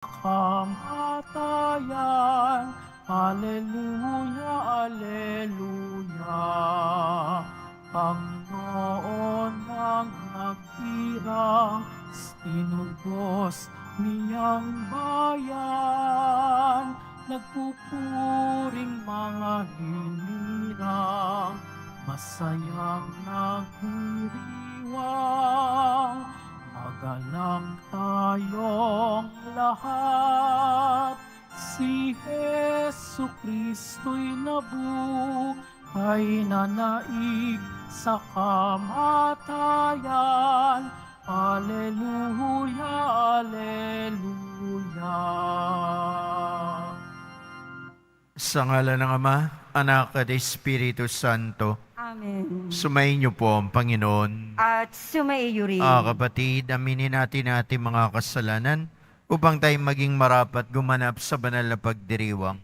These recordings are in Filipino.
kamatayan. Alleluia, alleluia. Panginoon ang nagtirang, tinubos niyang bayan. Nagpupuring mga hinirang, masayang nagdiriwang. Magalang tayong lahat, si Hesu Kristo'y nabuhay na naig sa kamatayan. Alleluia, alleluia. Sa ngalan ng Ama, Anak at Espiritu Santo, Amen. sumayin niyo po ang Panginoon. At sumaiyo rin. Kapatid, aminin natin ating mga kasalanan upang tayo maging marapat gumanap sa banal na pagdiriwang.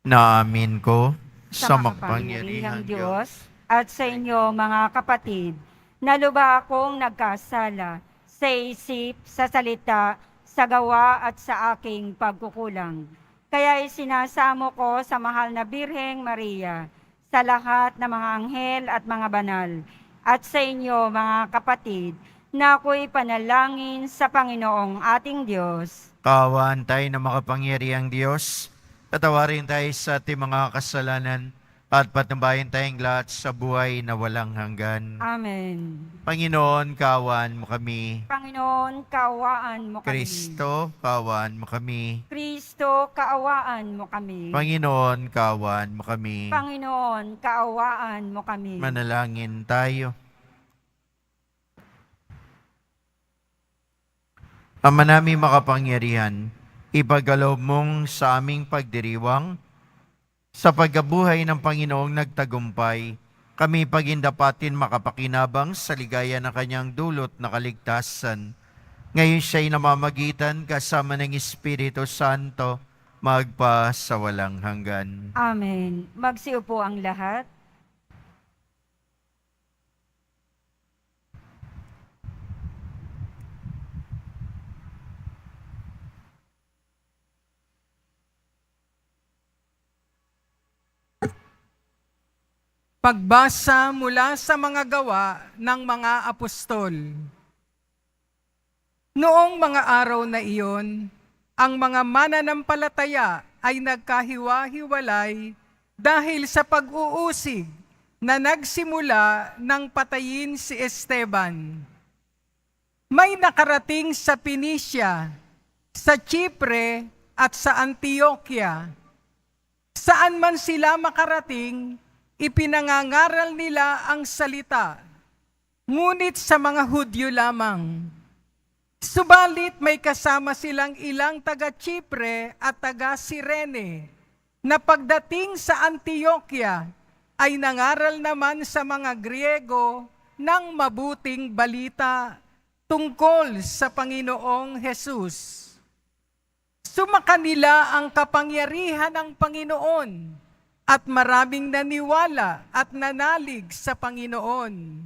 Naamin ko sa makapangyarihang Diyos at sa inyo mga kapatid, na lubha akong nagkasala sa isip, sa salita, sa gawa at sa aking pagkukulang. Kaya isinasamo ko sa mahal na Birheng Maria, sa lahat ng mga anghel at mga banal, at sa inyo mga kapatid, na ako'y panalangin sa Panginoong ating Diyos. Kaawaan tayo ng makapangyarihang Diyos, patawarin tayo sa ating mga kasalanan, at patnubayan tayong lahat sa buhay na walang hanggan. Amen. Panginoon, kaawaan mo kami. Panginoon, kaawaan mo kami. Kristo, kaawaan mo kami. Kristo, kaawaan mo kami. Panginoon, kaawaan mo kami. Panginoon, kaawaan mo kami. Manalangin tayo. Ama namin makapangyarihan, ipagkaloob mong sa aming pagdiriwang, sa pagkabuhay ng Panginoong nagtagumpay, kami pagindapatin makapakinabang sa ligaya ng kanyang dulot na kaligtasan. Ngayon siya'y namamagitan kasama ng Espiritu Santo, magpa sa walang hanggan. Amen. Magsiupo ang lahat. Pagbasa mula sa mga gawa ng mga apostol. Noong mga araw na iyon, ang mga mananampalataya ay nagkahiwa-hiwalay dahil sa pag-uusig na nagsimula ng patayin si Esteban. May nakarating sa Phoenicia, sa Chipre at sa Antioquia. Saan man sila makarating, ipinangangaral nila ang salita, ngunit sa mga Hudyo lamang. Subalit may kasama silang ilang taga-Chipre at taga-Sirene, na pagdating sa Antioquia ay nangaral naman sa mga Griego ng mabuting balita tungkol sa Panginoong Hesus. Sumakanila ang kapangyarihan ng Panginoon, at maraming naniwala at nanalig sa Panginoon.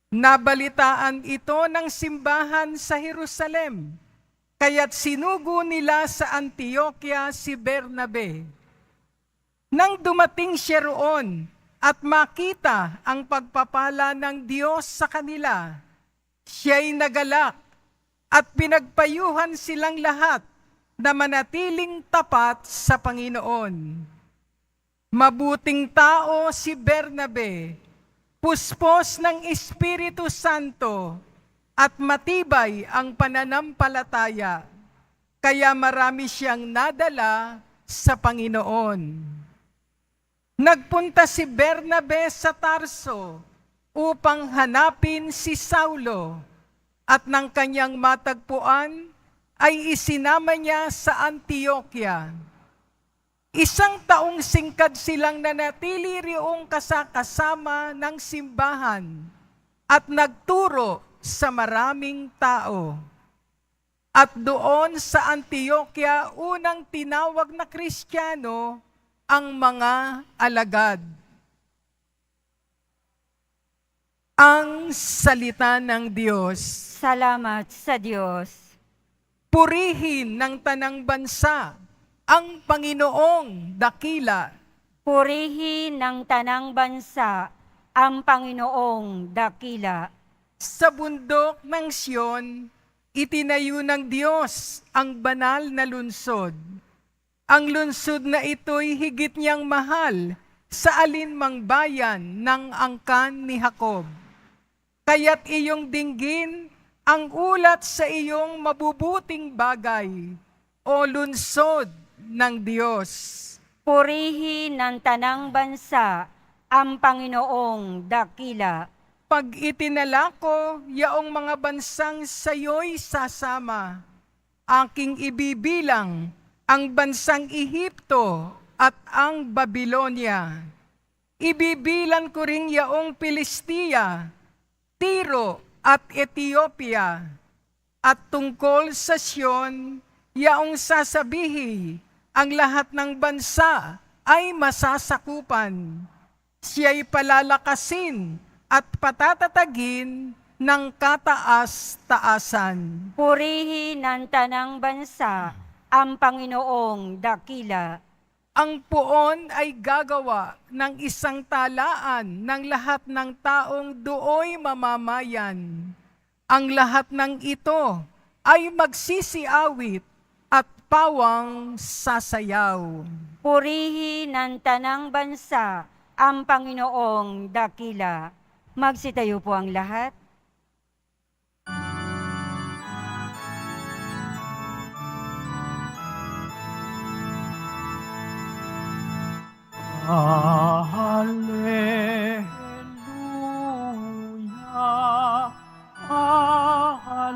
Nabalitaan ito ng simbahan sa Jerusalem, kaya't sinugo nila sa Antioquia si Bernabe. Nang dumating siya roon at makita ang pagpapala ng Diyos sa kanila, siya'y nagalak at pinagpayuhan silang lahat na manatiling tapat sa Panginoon. Mabuting tao si Bernabe, puspos ng Espiritu Santo, at matibay ang pananampalataya, kaya marami siyang nadala sa Panginoon. Nagpunta si Bernabe sa Tarso upang hanapin si Saulo, at nang kanyang matagpuan ay isinama niya sa Antioquia. 1 taong singkad silang nanatili riong kasama ng simbahan at nagturo sa maraming tao. At doon sa Antioquia, unang tinawag na Kristiyano ang mga alagad. Ang salita ng Diyos. Salamat sa Diyos. Purihin ng tanang bansa ang Panginoong dakila. Purihin ng tanang bansa ang Panginoong dakila. Sa bundok ng Siyon, itinayo ng Diyos ang banal na lungsod. Ang lungsod na ito'y higit niyang mahal sa alinmang bayan ng angkan ni Jacob. Kaya't iyong dinggin ang ulat sa iyong mabubuting bagay, o lungsod ng Diyos. Purihin ng tanang bansa ang Panginoong dakila. Pag itinala ko, yaong mga bansang sayo'y sasama, aking ibibilang ang bansang Ehipto at ang Babylonia. Ibibilan ko rin yaong Pilistia, Tiro at Ethiopia. At tungkol sa Siyon, yaong sasabihi, ang lahat ng bansa ay masasakupan. Siya'y palalakasin at patatatagin ng kataas-taasan. Purihin ng tanang bansa ang Panginoong dakila. Ang puon ay gagawa ng isang talaan ng lahat ng taong dooy mamamayan. Ang lahat ng ito ay magsisiawit at pawang sasayaw. Purihin ng tanang bansa ang Panginoong dakila. Magsitayo po ang lahat. Hallelujah, Hallelujah,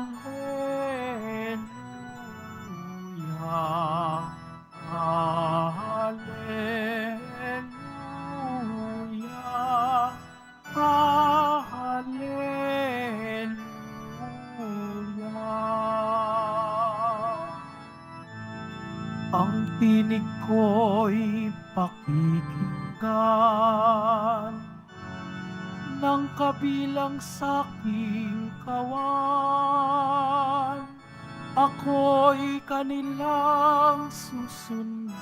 Hallelujah, Hallelujah. Ang tinig ko'y pakikinggan ng kabilang saking kawan. Ako'y kanilang susundan.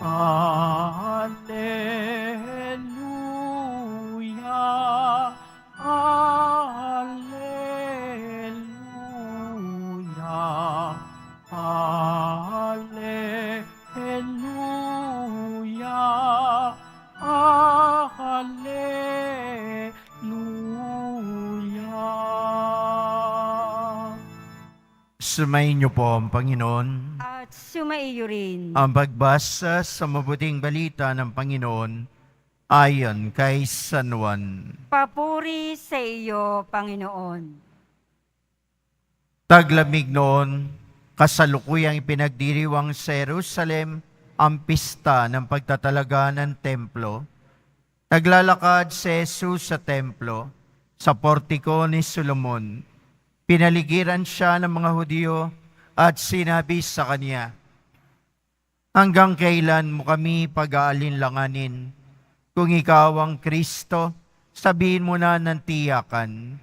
Alleluia, Alleluia, Alleluia, Alleluia. Sumayin niyo po ang Panginoon. At sumaiyo rin. Ang pagbasa sa mabuting balita ng Panginoon ayon kay San Juan. Papuri sa iyo, Panginoon. Taglamig noon, kasalukuyang ipinagdiriwang sa Jerusalem ang pista ng pagtatalaga ng templo. Naglalakad si Jesus sa templo, sa portiko ni Solomon. Pinaligiran siya ng mga Hudyo at sinabi sa kanya, "Hanggang kailan mo kami pag-aalinlanganin? Kung ikaw ang Kristo, sabihin mo na ng tiyakan."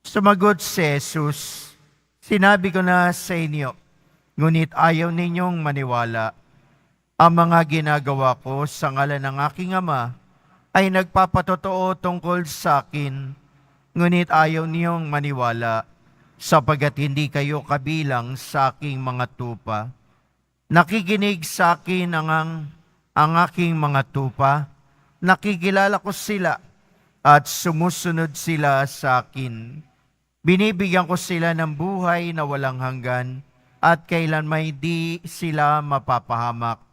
Sumagot si Jesus, "Sinabi ko na sa inyo, ngunit ayaw ninyong maniwala. Ang mga ginagawa ko sa ngalan ng aking Ama ay nagpapatotoo tungkol sa akin, ngunit ayaw niyong maniwala, sapagkat hindi kayo kabilang sa aking mga tupa. Nakikinig sa akin ang aking mga tupa, nakikilala ko sila at sumusunod sila sa akin. Binibigyan ko sila ng buhay na walang hanggan at kailanman di sila mapapahamak.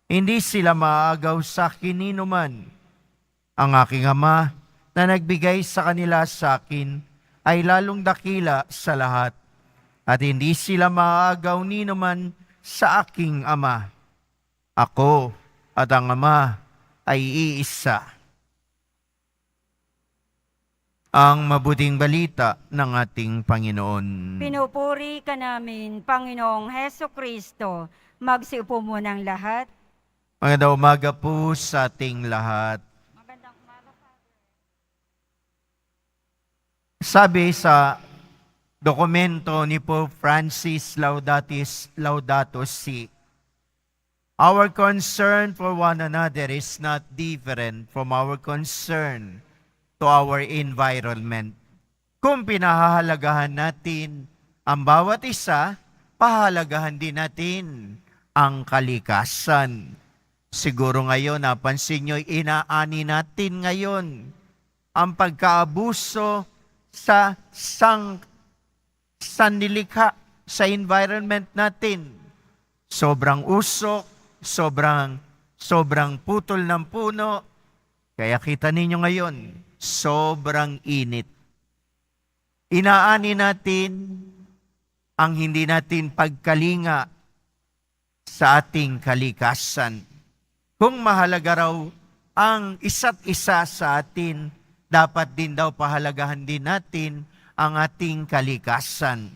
Hindi sila maaagaw sa akin ni numan. Ang aking Ama na nagbigay sa kanila sa akin ay lalong dakila sa lahat, at hindi sila maaagaw ni numan sa aking Ama. Ako at ang Ama ay iisa." Ang mabuting balita ng ating Panginoon. Pinupuri ka namin, Panginoong Heso Kristo. Magsiupo muna ang lahat. Magandang umaga po sa ating lahat. Magandang umaga, Father. Sabi sa dokumento ni Pope Francis Laudato Si. Our concern for one another is not different from our concern to our environment. Kung pinahahalagahan natin ang bawat isa, pahalagahan din natin ang kalikasan. Siguro ngayon, napansin nyo, inaani natin ngayon ang pagkaabuso sa sanlilikha, sa environment natin. Sobrang usok, sobrang putol ng puno. Kaya kita ninyo ngayon, sobrang init. Inaani natin ang hindi natin pagkalinga sa ating kalikasan. Kung mahalaga raw ang isa't isa sa atin, dapat din daw pahalagahan din natin ang ating kalikasan.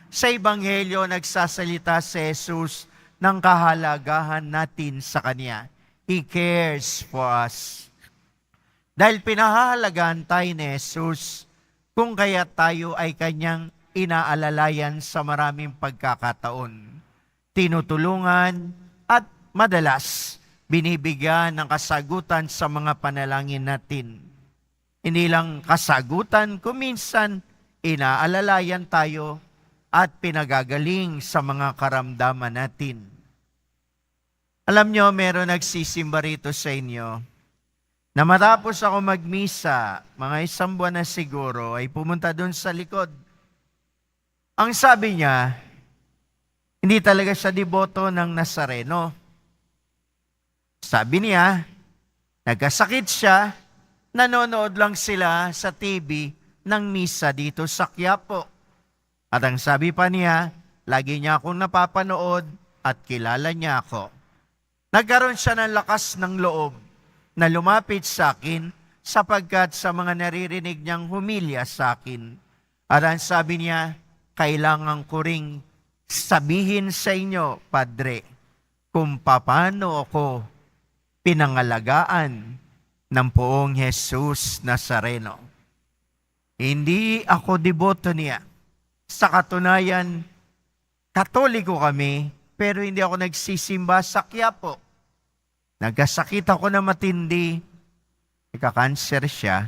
Sa Ebanghelyo, nagsasalita si Jesus ng kahalagahan natin sa Kanya. He cares for us. Dahil pinahahalagahan tayo ni Jesus, kung kaya tayo ay Kanyang inaalalayan sa maraming pagkakataon, tinutulungan at madalas binibigyan ng kasagutan sa mga panalangin natin. Hindi lang kasagutan, kuminsan inaalalayan tayo at pinagagaling sa mga karamdaman natin. Alam nyo, meron nagsisimba rito sa inyo na matapos ako magmisa, mga 1 buwan na siguro, ay pumunta doon sa likod. Ang sabi niya, hindi talaga siya deboto ng Nazareno. Sabi niya, nagkasakit siya, nanonood lang sila sa TV ng misa dito sa Quiapo. At ang sabi pa niya, lagi niya akong napapanood at kilala niya ako. Nagkaroon siya ng lakas ng loob na lumapit sa akin sapagkat sa mga naririnig niyang humilya sa akin. At ang sabi niya, kailangan ko ring sabihin sa inyo, Padre, kung paano ako pinangalagaan ng poong Jesus Nazareno. Hindi ako deboto niya. Sa katunayan, Katoliko kami, pero hindi ako nagsisimba sa Quiapo. Nagkasakit ako na matindi, nagka-cancer siya.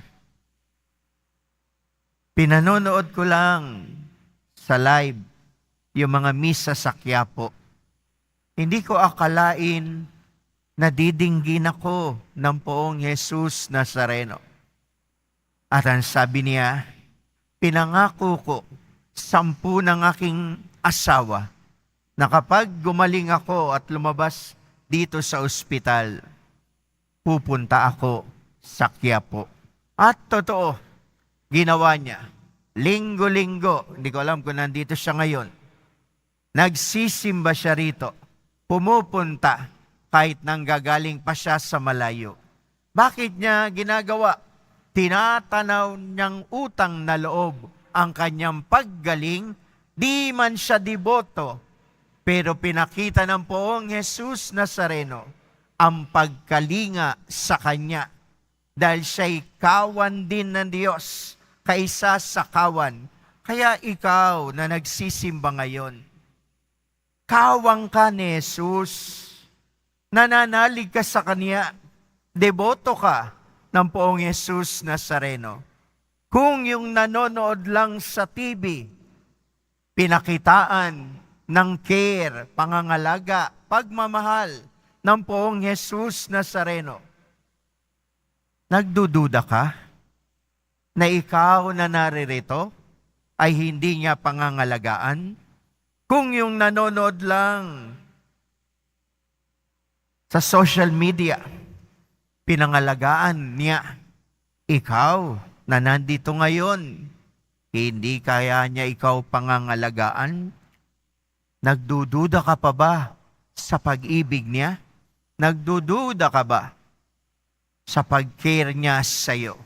Pinanonood ko lang sa live yung mga misa sa Quiapo. Hindi ko akalain na didinggin ako ng poong Jesus Nazareno. At ang sabi niya, pinangako ko 10 ng aking asawa na kapag gumaling ako at lumabas dito sa ospital, pupunta ako sa Quiapo. At totoo, ginawa niya. Linggo-linggo, hindi ko alam kung nandito siya ngayon, nagsisimba siya rito. Pumupunta kahit nanggagaling pa siya sa malayo. Bakit niya ginagawa? Tinatanaw niyang utang na loob ang kanyang paggaling, di man siya deboto, pero pinakita ng poong Jesus Nazareno ang pagkalinga sa kanya dahil siya'y kawan din ng Diyos kaysa sa kawan. Kaya ikaw na nagsisimba ngayon, kawang ka ni Jesus, nananalig ka sa Kanya, deboto ka ng poong Jesus Nazareno. Kung yung nanonood lang sa TV, pinakitaan ng care, pangangalaga, pagmamahal ng poong Jesus Nazareno, nagdududa ka na ikaw na naririto ay hindi niya pangangalagaan? Kung yung nanonood lang sa social media, pinangalagaan niya, ikaw na nandito ngayon, hindi kaya niya ikaw pangangalagaan? Nagdududa ka pa ba sa pag-ibig niya? Nagdududa ka ba sa pag-care niya sa iyo?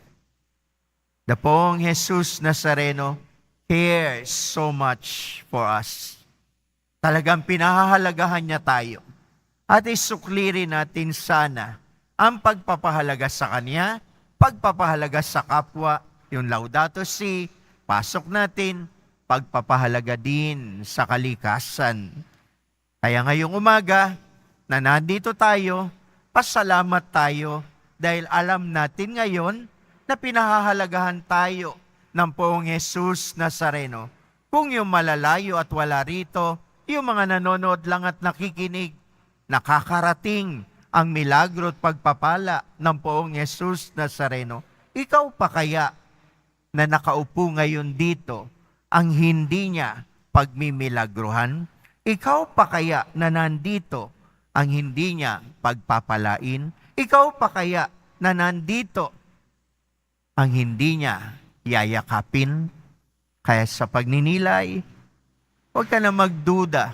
The poong Jesus Nazareno cares so much for us. Talagang pinahahalagahan niya tayo. At isuklirin natin sana ang pagpapahalaga sa Kanya, pagpapahalaga sa kapwa, yung Laudato Si, pasok natin, pagpapahalaga din sa kalikasan. Kaya ngayong umaga na nandito tayo, pasalamat tayo dahil alam natin ngayon na pinahahalagahan tayo ng Poong Jesus Nazareno. Kung yung malalayo at wala rito, yung mga nanonood lang at nakikinig, nakakarating ang milagro at pagpapala ng Poong Jesus Nazareno. Ikaw pa kaya na nakaupo ngayon dito ang hindi niya pagmimilagruhan? Ikaw pa kaya na nandito ang hindi niya pagpapalain? Ikaw pa kaya na nandito ang hindi niya yayakapin? Kaya sa pagninilay, huwag ka na magduda.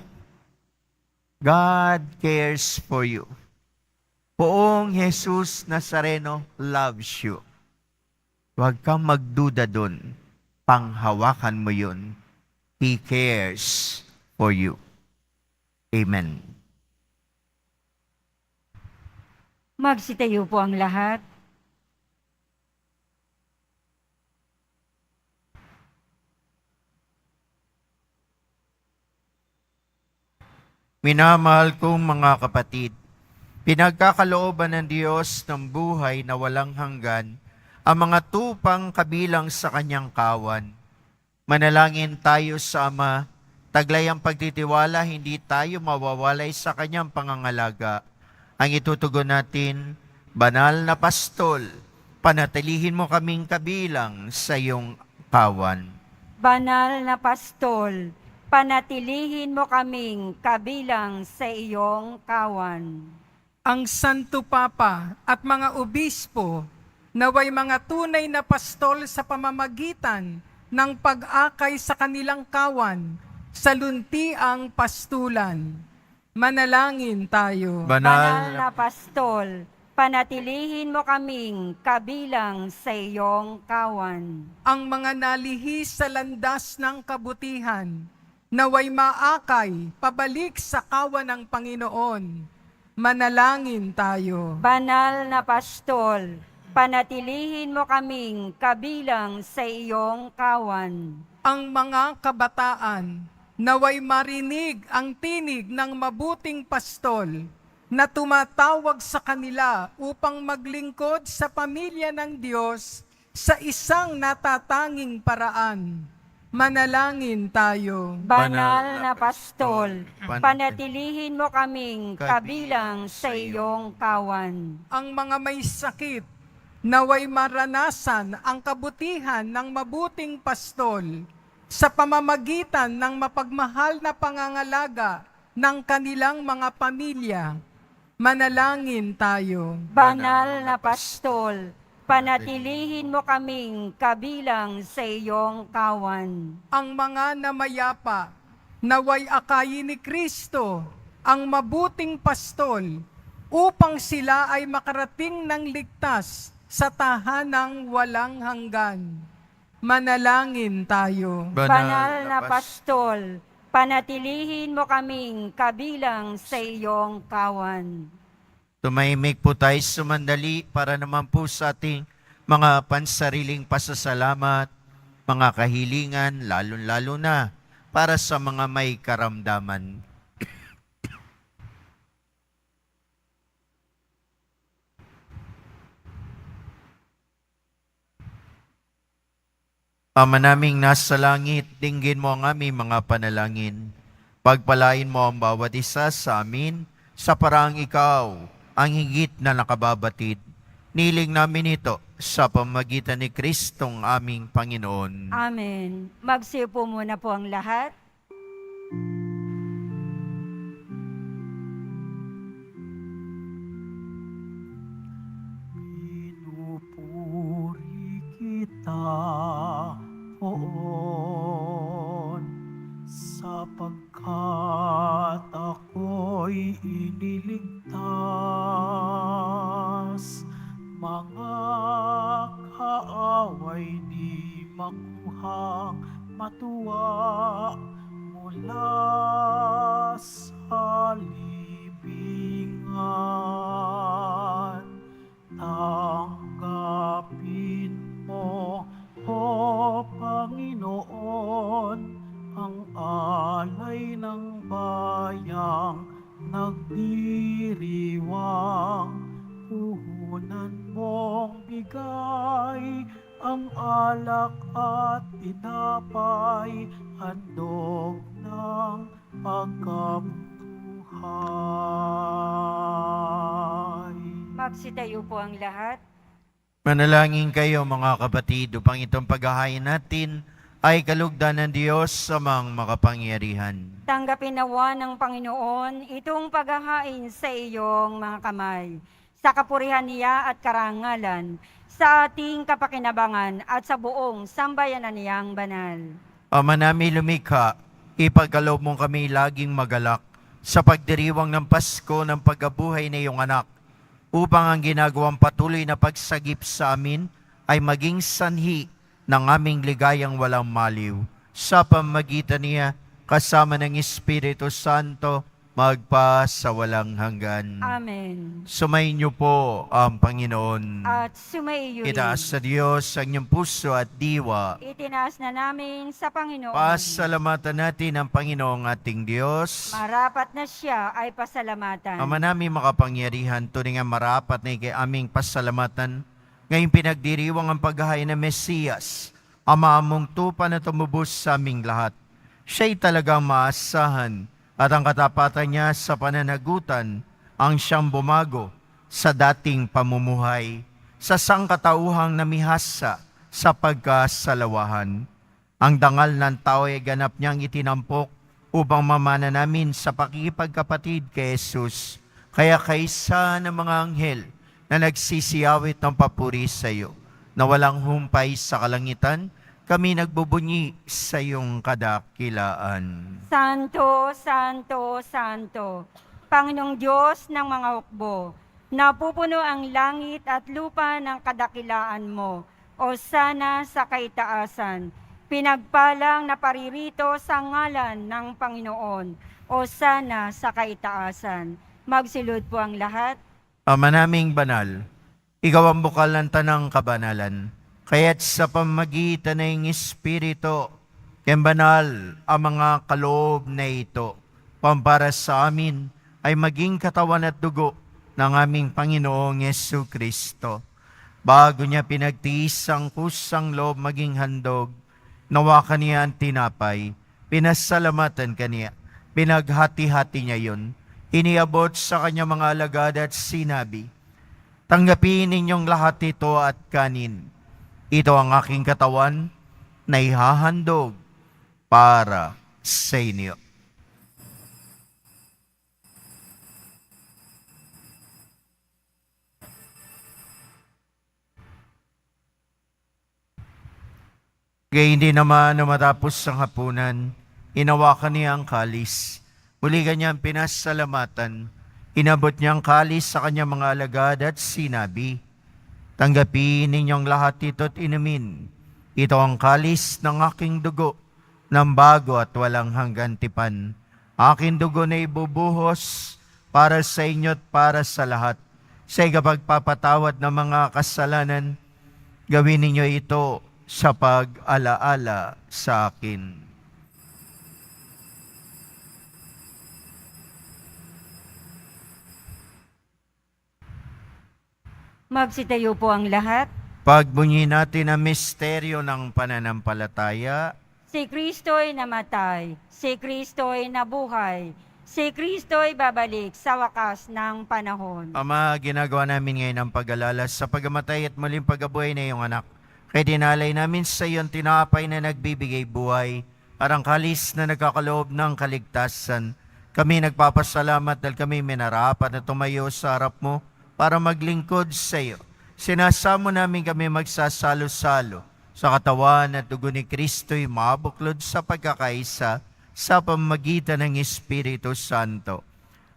God cares for you. Poong Jesus Nazareno loves you. Huwag kang magduda dun. Panghawakan mo yun. He cares for you. Amen. Magsitayo po ang lahat. Minamahal kong mga kapatid, pinagkakalooban ng Diyos ng buhay na walang hanggan ang mga tupang kabilang sa kanyang kawan. Manalangin tayo sa Ama, taglay ang pagtitiwala, hindi tayo mawawalay sa kanyang pangangalaga. Ang itutugon natin, Banal na Pastol, panatilihin mo kaming kabilang sa iyong kawan. Banal na Pastol, panatilihin mo kaming kabilang sa iyong kawan. Ang Santo Papa at mga obispo, naway mga tunay na pastol sa pamamagitan ng pag-akay sa kanilang kawan sa luntiang pastulan. Manalangin tayo. Banal na Pastol, panatilihin mo kaming kabilang sa iyong kawan. Ang mga nalihis sa landas ng kabutihan, naway maakay pabalik sa kawan ng Panginoon. Manalangin tayo. Banal na Pastol, panatilihin mo kaming kabilang sa iyong kawan. Ang mga kabataan, naway marinig ang tinig ng mabuting pastol na tumatawag sa kanila upang maglingkod sa pamilya ng Diyos sa isang natatanging paraan. Manalangin tayo. Banal na Pastol, panatilihin mo kaming kabilang sa iyong kawan. Ang mga may sakit, naway maranasan ang kabutihan ng mabuting pastol sa pamamagitan ng mapagmahal na pangangalaga ng kanilang mga pamilya. Manalangin tayo. Banal na Pastol, panatilihin mo kaming kabilang sa iyong kawan. Ang mga namayapa, naway akayin ni Kristo ang mabuting pastol upang sila ay makarating ng ligtas sa tahanang walang hanggan. Manalangin tayo. Banal na Pastol, panatilihin mo kaming kabilang sa iyong kawan. Tumahimik po tayo sumandali para naman po sa ating mga pansariling pasasalamat, mga kahilingan, lalo-lalo na para sa mga may karamdaman. Ama naming nasa langit, dinggin mo ang aming mga panalangin. Pagpalain mo ang bawat isa sa amin sa paraang ikaw ang higit na nakababatid. Niling namin ito sa pamamagitan ni Kristong aming Panginoon. Amen. Magsiupo muna po ang lahat. Pinupuri kita, Poon, sapagkat ako'y iniligtas. Mga kaaway di makuhang matuwa mula sa libingan. Tanggapin mo, O Panginoon, alay ng bayang nagdiriwang, puhunan mong bigay ang alak at tinapay, handog ng pagkabuhay. Magsitayo po ang lahat. Manalangin kayo mga kapatid upang itong paghahain natin ay kalugdan ng Diyos sa mga makapangyarihan. Tanggapin nawa ng Panginoon itong paghahain sa iyong mga kamay, sa kapurihan niya at karangalan, sa ating kapakinabangan at sa buong sambayanan niyang banal. Ama namin lumikha, ipagkaloob mong kami laging magalak sa pagdiriwang ng Pasko ng pagkabuhay na iyong anak, upang ang ginagawang patuloy na pagsagip sa amin ay maging sanhi ng aming ligayang walang maliw. Sa pamagitan niya, kasama ng Espiritu Santo, magpa sa walang hanggan. Amen. Sumayin niyo po ang Panginoon. At sumaiyo rin. Itaas sa Diyos ang inyong puso at diwa. Itinaas na namin sa Panginoon. Pasalamatan natin ang Panginoong ating Diyos. Marapat na siya ay pasalamatan. Ama namin makapangyarihan, tunay nga marapat na ikay aming pasalamatan. Ngayong pinagdiriwang ang paghahain ng Mesiyas, Ama among tupa na tumubos sa aming lahat. Siya'y talagang maasahan at ang katapatan niya sa pananagutan ang siyang bumago sa dating pamumuhay, sa sangkatauhang namihasa sa pagkasalawahan. Ang dangal ng tao ay ganap niyang itinampok upang mamana namin sa pakikipagkapatid kay Jesus. Kaya kaysa ng mga anghel na nagsisiyawit ng papuri sa iyo, na walang humpay sa kalangitan, kami nagbubunyi sa iyong kadakilaan. Santo, Santo, Santo, Panginoong Diyos ng mga hukbo, napupuno ang langit at lupa ng kadakilaan mo, o sana sa kaitaasan. Pinagpalang na paririto sa ngalan ng Panginoon, o sana sa kaitaasan. Magsilod po ang lahat. Ama naming banal, ikaw ang bukal ng tanang kabanalan, kaya't sa pamagitan ng Espiritu, kaya banal ang mga kaloob na ito, pampara sa amin ay maging katawan at dugo ng aming Panginoong Yesu Kristo. Bago niya pinagtiis ang kusang loob maging handog, nawa kaniya ang tinapay, pinasalamatan kaniya, pinaghati-hati niya yun, iniabot sa kanya mga alagad at sinabi, tanggapin ninyong lahat ito at kanin. Ito ang aking katawan na ihahandog para sa inyo. Gayun din naman na matapos ang hapunan, inawakan niya ang kalis. Muli kanyang pinasalamatan, inabot niya ang kalis sa kanyang mga alagad at sinabi, tanggapin ninyong lahat ito't inumin. Ito ang kalis ng aking dugo, ng bago at walang hanggan tipan. Aking dugo na ibubuhos para sa inyo at para sa lahat. Sa ikapagpapatawad ng mga kasalanan, gawin ninyo ito sa pag-alaala sa akin. Magsitayo po ang lahat. Pagbunyi natin ang misteryo ng pananampalataya. Si Kristo'y namatay, si Kristo'y nabuhay, si Kristo'y babalik sa wakas ng panahon. Ama, ginagawa namin ngayon ang pag-alala sa pagamatay at muling pagkabuhay na iyong anak. Kaya dinalay namin sa iyon tinapay na nagbibigay buhay, parang kalis na nagkakaloob ng kaligtasan. Kami nagpapasalamat dahil kami minarapat na tumayo sa harap mo para maglingkod sa iyo. Sinasamo namin kami magsasalo-salo sa katawan at dugo ni Kristo'y mabuklod sa pagkakaisa sa pamagitan ng Espiritu Santo.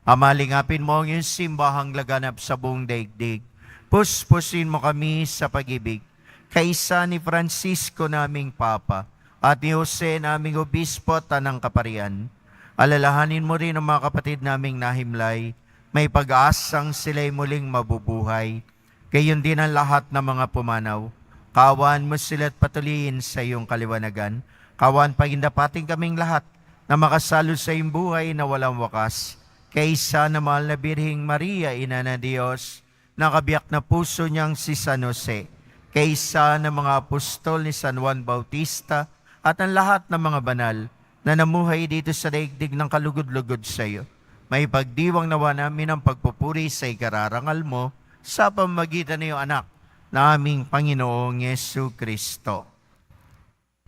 Amalingapin mo ang iyong simbahang laganap sa buong daigdig. Puspusin mo kami sa pag-ibig. Kaisa ni Francisco naming Papa at ni Jose naming Obispo at Tanang Kaparian. Alalahanin mo rin ang mga kapatid naming nahimlay, may pag-aasang sila'y muling mabubuhay. Gayon din ang lahat ng mga pumanaw. Kawan mo sila at patuloyin sa iyong kaliwanagan. Kawan pagindapating kaming lahat na makasalo sa iyong buhay na walang wakas. Kaysa na mahal na Birhing Maria, Ina ng Diyos, nakabiyak na puso niyang si San Jose, kaysa ng mga apostol ni San Juan Bautista, at ang lahat ng mga banal na namuhay dito sa daigdig ng kalugod-lugod sa iyo. May pagdiwang nawa namin ang pagpupuri sa ikararangal mo sa pamamagitan ng iyong anak na aming Panginoong Yesu Kristo.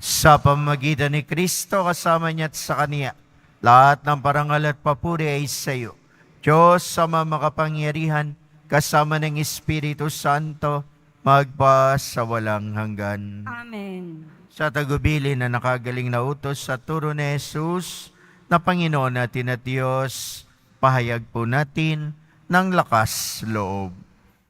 Sa pamamagitan ni Kristo, kasama niya at sa Kaniya, lahat ng parangal at papuri ay sa iyo. Diyos sama makapangyarihan, kasama ng Espiritu Santo, magpa sa walang hanggan. Amen. Sa tagubili na nakagaling na utos sa turo ni Jesus, na Panginoon natin at Diyos, pahayag po natin ng lakas loob.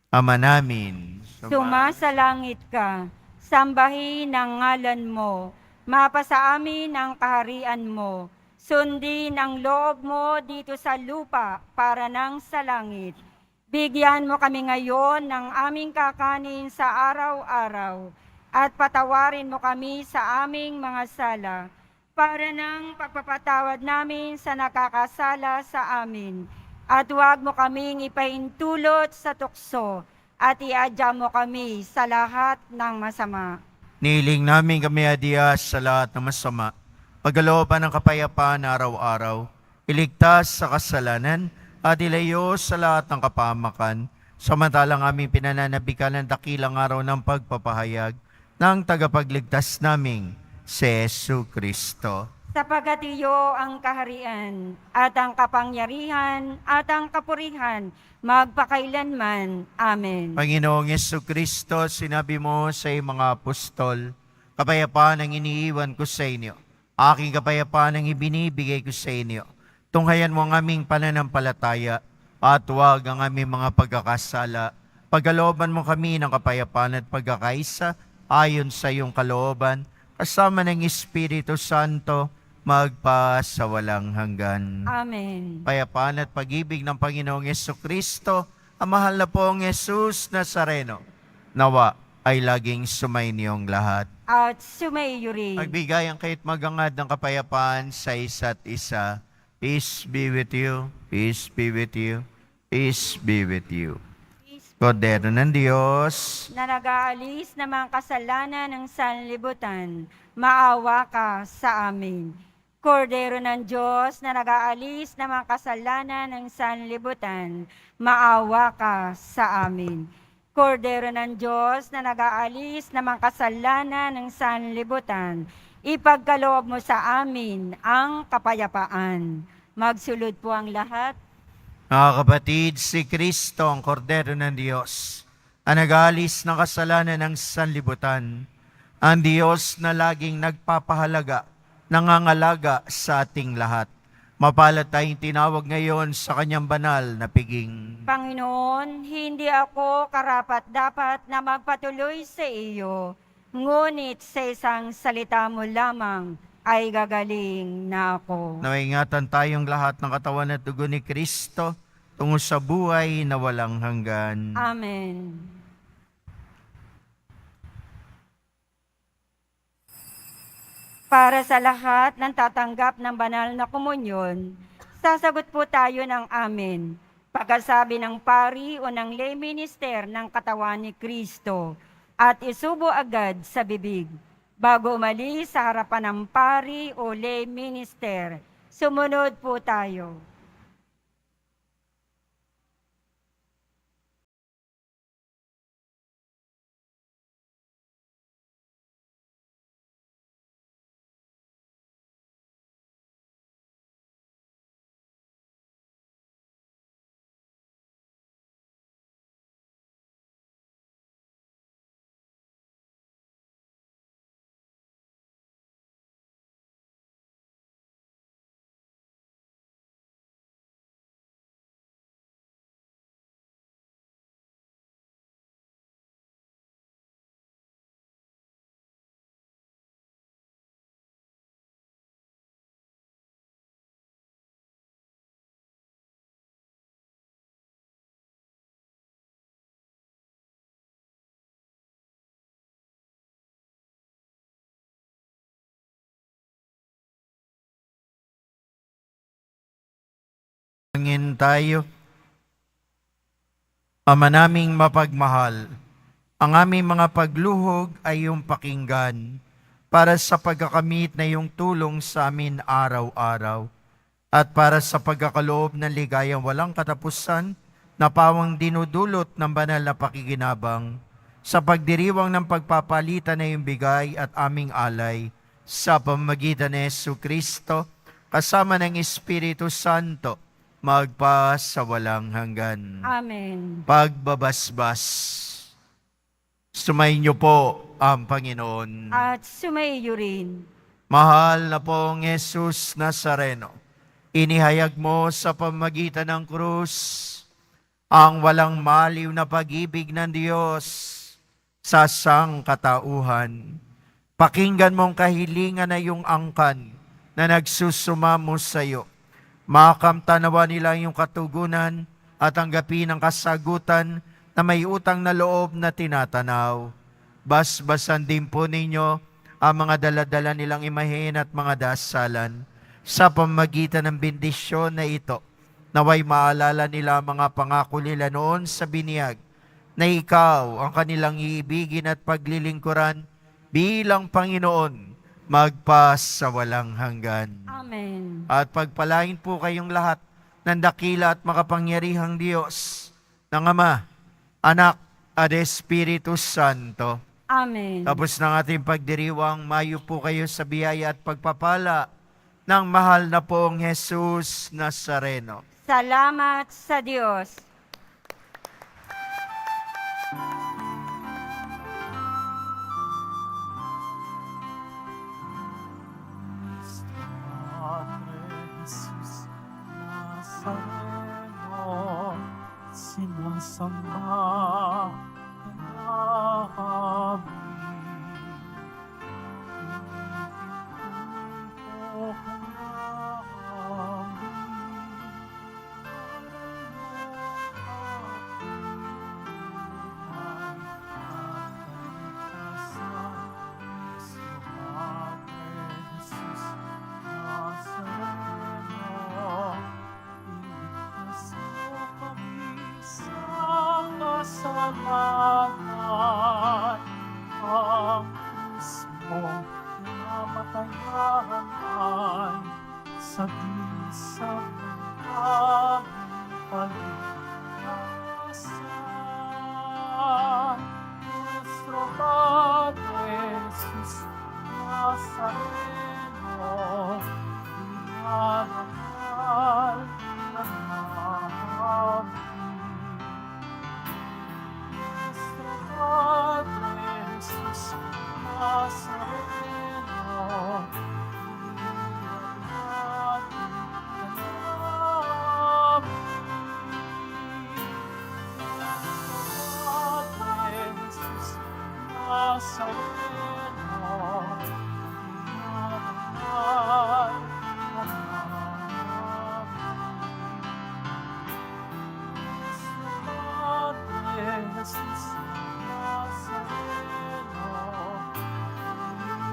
Ama namin, Sumasalangit ka, sambahin ang ngalan mo, mapasa amin ang kaharian mo, sundin ang loob mo dito sa lupa para nang sa langit. Bigyan mo kami ngayon ng aming kakanin sa araw-araw at patawarin mo kami sa aming mga sala para nang pagpapatawad namin sa nakakasala sa amin. At huwag mo kaming ipaintulot sa tukso at iadya mo kami sa lahat ng masama. niling namin kami adiyas sa lahat ng masama, pagkalooban ng kapayapaan araw-araw, iligtas sa kasalanan, at ilayo sa lahat ng kapahamakan, samantalang aming pinananabikan ng dakilang araw ng pagpapahayag ng tagapagligtas naming si Yesu Kristo. Sapagat iyo ang kaharian at ang kapangyarihan at ang kapurihan magpakailanman. Amen. Panginoong Yesu Kristo, sinabi mo sa iyong mga apostol, kapayapaan ang iniiwan ko sa inyo, aking kapayapaan ang ibinibigay ko sa inyo. Tunghayan mo ang aming pananampalataya at huwag ang aming mga pagkakasala. Pagkalooban mo kami ng kapayapaan at pagkakaisa ayon sa iyong kalooban, kasama ng Espiritu Santo, magpa sa walang hanggan. Amen. Payapaan at pag-ibig ng Panginoong Yesu Kristo, ang mahal na pong Jesus Nazareno, nawa ay laging sumainiyong lahat. At sumaiyo rin. Magbigay ang kahit magangad ng kapayapaan sa isa't isa. Peace be with you, peace be with you, peace be with you. Kordero ng Diyos, Na nag-aalis ng mga kasalanan ng sanlibutan, maawa ka sa amin. Kordero ng Diyos na nag-aalis ng mga kasalanan ng sanlibutan, maawa ka sa amin. Kordero ng Diyos na nag-aalis ng mga kasalanan ng sanlibutan, ipagkaloob mo sa amin ang kapayapaan. Magsulod po ang lahat. mga kapatid, si Kristo ang Kordero ng Diyos, ang nag-aalis ng kasalanan ng sanlibutan, ang Diyos na laging nagpapahalaga, nangangalaga sa ating lahat. Mapalad tayong tinawag ngayon sa kanyang banal na piging. Panginoon, hindi ako karapat-dapat na magpatuloy sa iyo, ngunit sa isang salita mo lamang ay gagaling na ako. Nawaingatan tayong lahat ng katawan at dugo ni Kristo tungo sa buhay na walang hanggan. Amen. Para sa lahat ng tatanggap ng banal na komunyon, sasagot po tayo ng amen. Pagkasabi ng pari o ng lay minister ng katawan ni Kristo at isubo agad sa bibig. Bago umalis sa harapan ng pari o lay minister, sumunod po tayo. Manalangin tayo. Ama naming mapagmahal, ang aming mga pagluhog ay iyong pakinggan para sa pagkakamit na iyong tulong sa amin araw-araw at para sa pagkakaloob ng ligayang walang katapusan na pawang dinudulot ng banal na pakikinabang sa pagdiriwang ng pagpapalitan na iyong bigay at aming alay sa pamamagitan ni Jesucristo kasama ng Espiritu Santo magpa sa walang hanggan. Amen. Pagbabasbas. Sumayin niyo po ang Panginoon. At sumaiyo rin. Mahal na pong Jesus Nazareno, inihayag mo sa pamamagitan ng krus ang walang maliw na pag-ibig ng Diyos sa sangkatauhan. Pakinggan mong kahilingan na iyong angkan na nagsusumamo sa iyo. Makamtanawa nila iyong katugunan at tanggapin ang kasagutan na may utang na loob na tinatanaw. Basbasan din po ninyo ang mga daladala nilang imahen at mga dasalan sa pamamagitan ng bendisyon na ito. Naway maalala nila ang mga pangako nila noon sa biniyag na ikaw ang kanilang iibigin at paglilingkuran bilang Panginoon magpa sa walang hanggan. Amen. At pagpalain po kayong lahat ng dakila at makapangyarihang Diyos ng Ama, Anak, at Espiritu Santo. Amen. Tapos ng ating pagdiriwang, mayo po kayo sa biyaya at pagpapala ng mahal na pong Jesus Nazareno. Salamat sa Diyos. Padre Jesus Nazareno, sinasamba ka namin. Pinipinto ka namin. Salamat ang mismong namatayan ay sa bilisang ng paligtasan. Nuestro Padre Jesus Nazareno, inarangal na namin. Nuestro Padre Jesus Nazareno,